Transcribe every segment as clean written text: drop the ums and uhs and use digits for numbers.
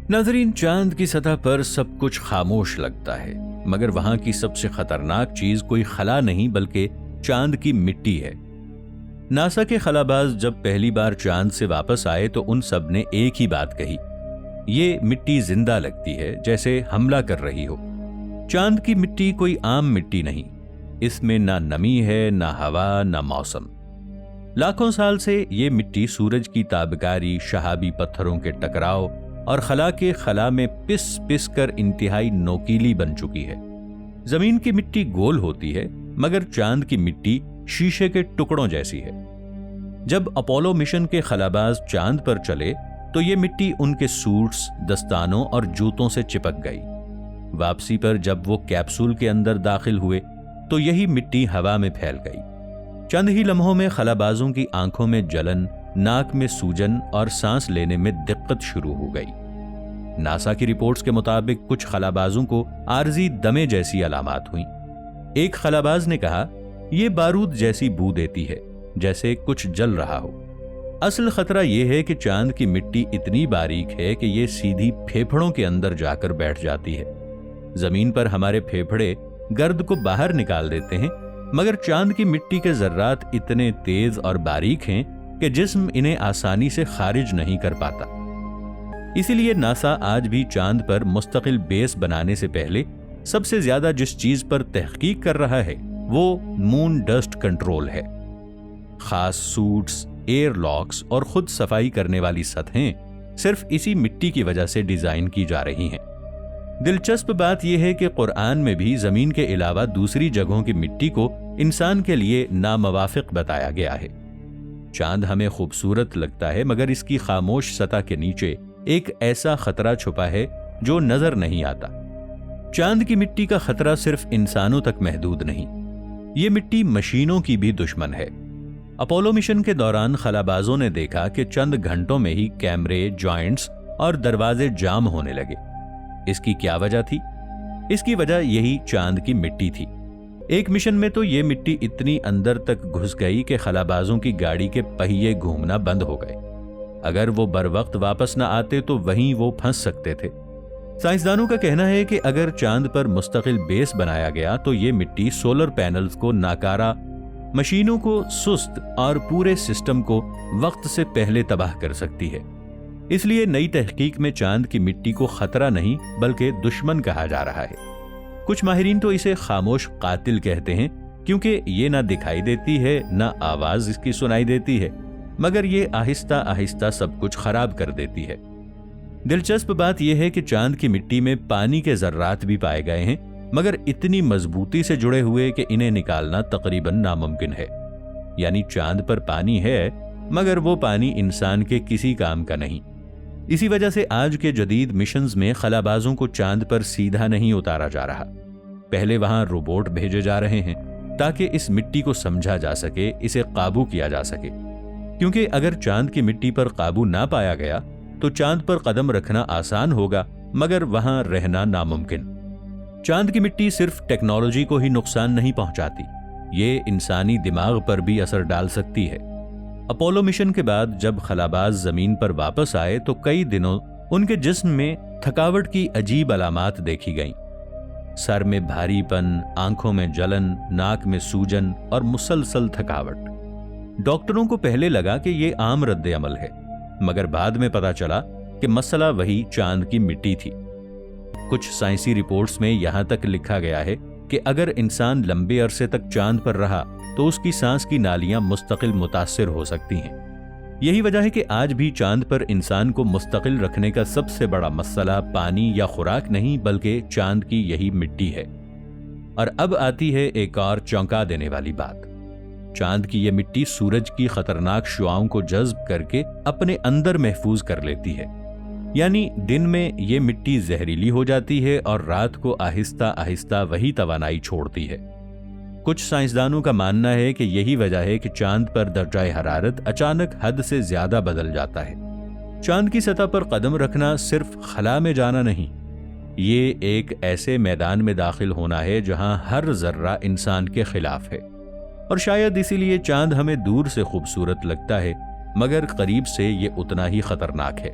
नाज़रीन, चांद की सतह पर सब कुछ खामोश लगता है, मगर वहां की सबसे खतरनाक चीज कोई खला नहीं बल्कि चांद की मिट्टी है। नासा के खलाबाज जब पहली बार चांद से वापस आए तो उन सब ने एक ही बात कही, ये मिट्टी जिंदा लगती है, जैसे हमला कर रही हो। चांद की मिट्टी कोई आम मिट्टी नहीं, इसमें ना नमी है, ना हवा, ना मौसम। लाखों साल से ये मिट्टी सूरज की ताबकारी, शहाबी पत्थरों के टकराव और खला के खला में पिस पिस कर इंतहाई नोकीली बन चुकी है। जमीन की मिट्टी गोल होती है, मगर चांद की मिट्टी शीशे के टुकड़ों जैसी है। जब अपोलो मिशन के खलाबाज चांद पर चले तो ये मिट्टी उनके सूट्स, दस्तानों और जूतों से चिपक गई। वापसी पर जब वो कैप्सूल के अंदर दाखिल हुए तो यही मिट्टी हवा में फैल गई। चंद ही लम्हों में खलाबाजों की आंखों में जलन, नाक में सूजन और सांस लेने में दिक्कत शुरू हो गई। नासा की रिपोर्ट्स के मुताबिक कुछ खलाबाजों को आर्जी दमे जैसी अलामात हुई। एक खलाबाज ने कहा, यह बारूद जैसी बू देती है, जैसे कुछ जल रहा हो। असल खतरा यह है कि चांद की मिट्टी इतनी बारीक है कि यह सीधी फेफड़ों के अंदर जाकर बैठ जाती है। जमीन पर हमारे फेफड़े गर्द को बाहर निकाल देते हैं, मगर चांद की मिट्टी के जर्रात इतने तेज और बारीक हैं कि जिस्म इन्हें आसानी से खारिज नहीं कर पाता। इसीलिए नासा आज भी चांद पर मुस्तकिल बेस बनाने से पहले सबसे ज्यादा जिस चीज पर तहकीक कर रहा है वो मून डस्ट कंट्रोल है। खास सूट्स, एयर लॉक्स और खुद सफाई करने वाली सतहें सिर्फ इसी मिट्टी की वजह से डिजाइन की जा रही हैं। दिलचस्प बात यह है कि कुरान में भी जमीन के अलावा दूसरी जगहों की मिट्टी को इंसान के लिए नामवाफिक बताया गया है। चांद हमें खूबसूरत लगता है, मगर इसकी खामोश सतह के नीचे एक ऐसा खतरा छुपा है जो नजर नहीं आता। चांद की मिट्टी का खतरा सिर्फ इंसानों तक महदूद नहीं, ये मिट्टी मशीनों की भी दुश्मन है। अपोलो मिशन के दौरान खलाबाजों ने देखा कि चंद घंटों में ही कैमरे, जॉइंट्स और दरवाजे जाम होने लगे। इसकी क्या वजह थी? इसकी वजह यही चांद की मिट्टी थी। एक मिशन में तो ये मिट्टी इतनी अंदर तक घुस गई कि खलाबाजों की गाड़ी के पहिए घूमना बंद हो गए। अगर वो बर वक्त वापस न आते तो वहीं वो फंस सकते थे। साइंसदानों का कहना है कि अगर चांद पर मुस्तकिल बेस बनाया गया तो ये मिट्टी सोलर पैनल्स को नाकारा, मशीनों को सुस्त और पूरे सिस्टम को वक्त से पहले तबाह कर सकती है। इसलिए नई तहकीक में चांद की मिट्टी को खतरा नहीं बल्कि दुश्मन कहा जा रहा है। कुछ माहिरीन तो इसे खामोश कातिल कहते हैं, क्योंकि ये ना दिखाई देती है ना आवाज इसकी सुनाई देती है, मगर ये आहिस्ता आहिस्ता सब कुछ खराब कर देती है। दिलचस्प बात यह है कि चांद की मिट्टी में पानी के जर्रात भी पाए गए हैं, मगर इतनी मजबूती से जुड़े हुए कि इन्हें निकालना तकरीबन नामुमकिन है। यानी चांद पर पानी है, मगर वो पानी इंसान के किसी काम का नहीं। इसी वजह से आज के जदीद मिशंस में खलाबाजों को चांद पर सीधा नहीं उतारा जा रहा। पहले वहां रोबोट भेजे जा रहे हैं ताकि इस मिट्टी को समझा जा सके, इसे काबू किया जा सके। क्योंकि अगर चांद की मिट्टी पर काबू ना पाया गया तो चांद पर कदम रखना आसान होगा, मगर वहां रहना नामुमकिन। चांद की मिट्टी सिर्फ टेक्नोलॉजी को ही नुकसान नहीं पहुंचाती, ये इंसानी दिमाग पर भी असर डाल सकती है। अपोलो मिशन के बाद जब खलाबाज जमीन पर वापस आए तो कई दिनों उनके जिस्म में थकावट की अजीब अलामात देखी गईं। सर में भारीपन, आंखों में जलन, नाक में सूजन और मुसलसल थकावट। डॉक्टरों को पहले लगा कि ये आम रद्द अमल है, मगर बाद में पता चला कि मसला वही चांद की मिट्टी थी। कुछ साइंसी रिपोर्ट्स में यहां तक लिखा गया है कि अगर इंसान लंबे अरसे तक चांद पर रहा तो उसकी सांस की नालियां मुस्तकिल मुतासिर हो सकती हैं। यही वजह है कि आज भी चांद पर इंसान को मुस्तकिल रखने का सबसे बड़ा मसला पानी या खुराक नहीं बल्कि चांद की यही मिट्टी है। और अब आती है एक और चौंका देने वाली बात। चांद की यह मिट्टी सूरज की खतरनाक शुआओं को जज्ब करके अपने अंदर महफूज कर लेती है। यानी दिन में ये मिट्टी जहरीली हो जाती है और रात को आहिस्ता आहिस्ता वही तवानाई छोड़ती है। कुछ साइंसदानों का मानना है कि यही वजह है कि चांद पर दर्जाए हरारत अचानक हद से ज्यादा बदल जाता है। चांद की सतह पर कदम रखना सिर्फ खला में जाना नहीं, ये एक ऐसे मैदान में दाखिल होना है जहां हर जर्रा इंसान के खिलाफ है। और शायद इसीलिए चांद हमें दूर से खूबसूरत लगता है, मगर करीब से ये उतना ही खतरनाक है।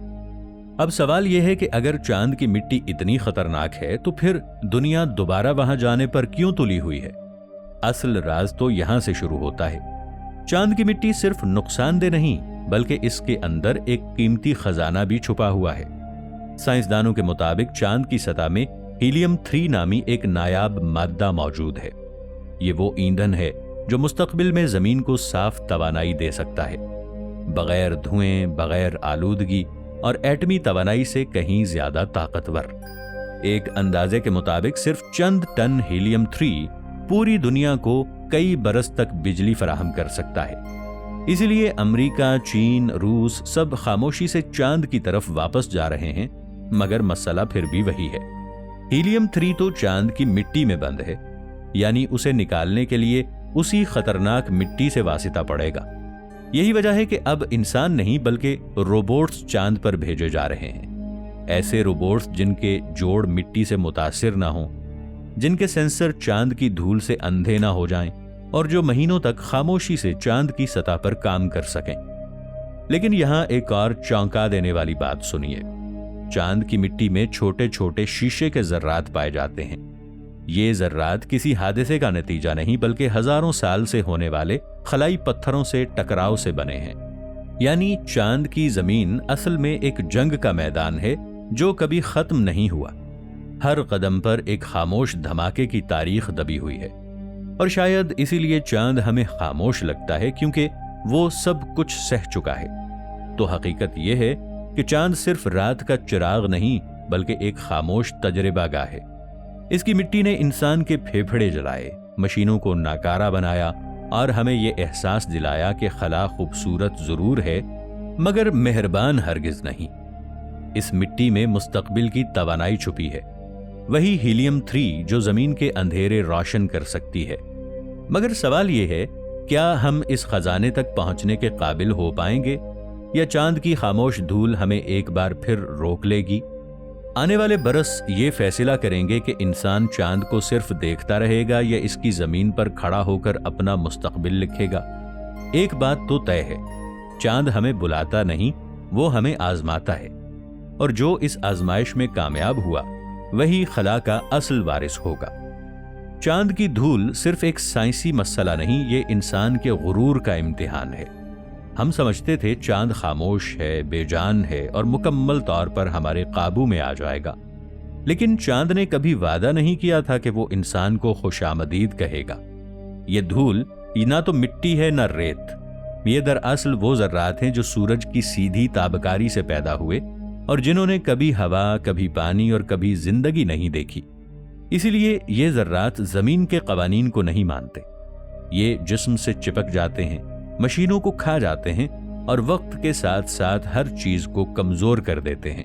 अब सवाल यह है कि अगर चांद की मिट्टी इतनी खतरनाक है तो फिर दुनिया दोबारा वहां जाने पर क्यों तुली हुई है? असल राज तो यहां से शुरू होता है। चांद की मिट्टी सिर्फ नुकसानदेह नहीं बल्कि इसके अंदर एक कीमती खजाना भी छुपा हुआ है। साइंसदानों के मुताबिक चांद की सतह में हीलियम 3 नामी एक नायाब मादा मौजूद है। ये वो ईंधन है जो मुस्तकबिल में जमीन को साफ तवानाई दे सकता है, बगैर धुएं, बगैर आलूदगी और एटमी तवानाई से कहीं ज्यादा ताकतवर। एक अंदाजे के मुताबिक सिर्फ चंद टन हीलियम 3 पूरी दुनिया को कई बरस तक बिजली फराहम कर सकता है। इसलिए अमेरिका, चीन, रूस सब खामोशी से चांद की तरफ वापस जा रहे हैं, मगर मसला फिर भी वही है। हीलियम 3 तो चांद की मिट्टी में बंद है, यानी उसे निकालने के लिए उसी खतरनाक मिट्टी से वासिता पड़ेगा। यही वजह है कि अब इंसान नहीं बल्कि रोबोट्स चांद पर भेजे जा रहे हैं। ऐसे रोबोट्स जिनके जोड़ मिट्टी से मुतासिर ना हों, जिनके सेंसर चांद की धूल से अंधे ना हो जाएं और जो महीनों तक खामोशी से चांद की सतह पर काम कर सकें। लेकिन यहां एक और चौंका देने वाली बात सुनिए। चांद की मिट्टी में छोटे छोटे शीशे के जर्रात पाए जाते हैं। ये जर्रात किसी हादसे का नतीजा नहीं बल्कि हजारों साल से होने वाले खलाई पत्थरों से टकराव से बने हैं। यानी चांद की जमीन असल में एक जंग का मैदान है जो कभी खत्म नहीं हुआ। हर कदम पर एक खामोश धमाके की तारीख दबी हुई है। और शायद इसीलिए चांद हमें खामोश लगता है, क्योंकि वो सब कुछ सह चुका है। तो हकीकत यह है कि चांद सिर्फ रात का चिराग नहीं बल्कि एक खामोश तजर्बागाह है। इसकी मिट्टी ने इंसान के फेफड़े जलाए, मशीनों को नाकारा बनाया और हमें यह एहसास दिलाया कि खला खूबसूरत जरूर है मगर मेहरबान हरगिज नहीं। इस मिट्टी में मुस्तकबिल की तवानाई छुपी है, वही हीलियम 3 जो जमीन के अंधेरे रोशन कर सकती है। मगर सवाल यह है, क्या हम इस खजाने तक पहुंचने के काबिल हो पाएंगे या चांद की खामोश धूल हमें एक बार फिर रोक लेगी? आने वाले बरस ये फैसला करेंगे कि इंसान चांद को सिर्फ देखता रहेगा या इसकी जमीन पर खड़ा होकर अपना मुस्तकबिल लिखेगा। एक बात तो तय है, चांद हमें बुलाता नहीं, वो हमें आजमाता है। और जो इस आजमाइश में कामयाब हुआ वही खला का असल वारिस होगा। चांद की धूल सिर्फ एक साइंसी मसला नहीं, ये इंसान के गुरूर का इम्तिहान है। हम समझते थे चांद खामोश है, बेजान है और मुकम्मल तौर पर हमारे काबू में आ जाएगा। लेकिन चांद ने कभी वादा नहीं किया था कि वो इंसान को खुशामदीद कहेगा। ये धूल ना तो मिट्टी है ना रेत। ये दरअसल वो जर्रात हैं जो सूरज की सीधी ताबकारी से पैदा हुए और जिन्होंने कभी हवा, कभी पानी और कभी जिंदगी नहीं देखी। इसीलिए ये जर्रात जमीन के कवानीन को नहीं मानते। ये जिस्म से चिपक जाते हैं, मशीनों को खा जाते हैं और वक्त के साथ साथ हर चीज को कमजोर कर देते हैं।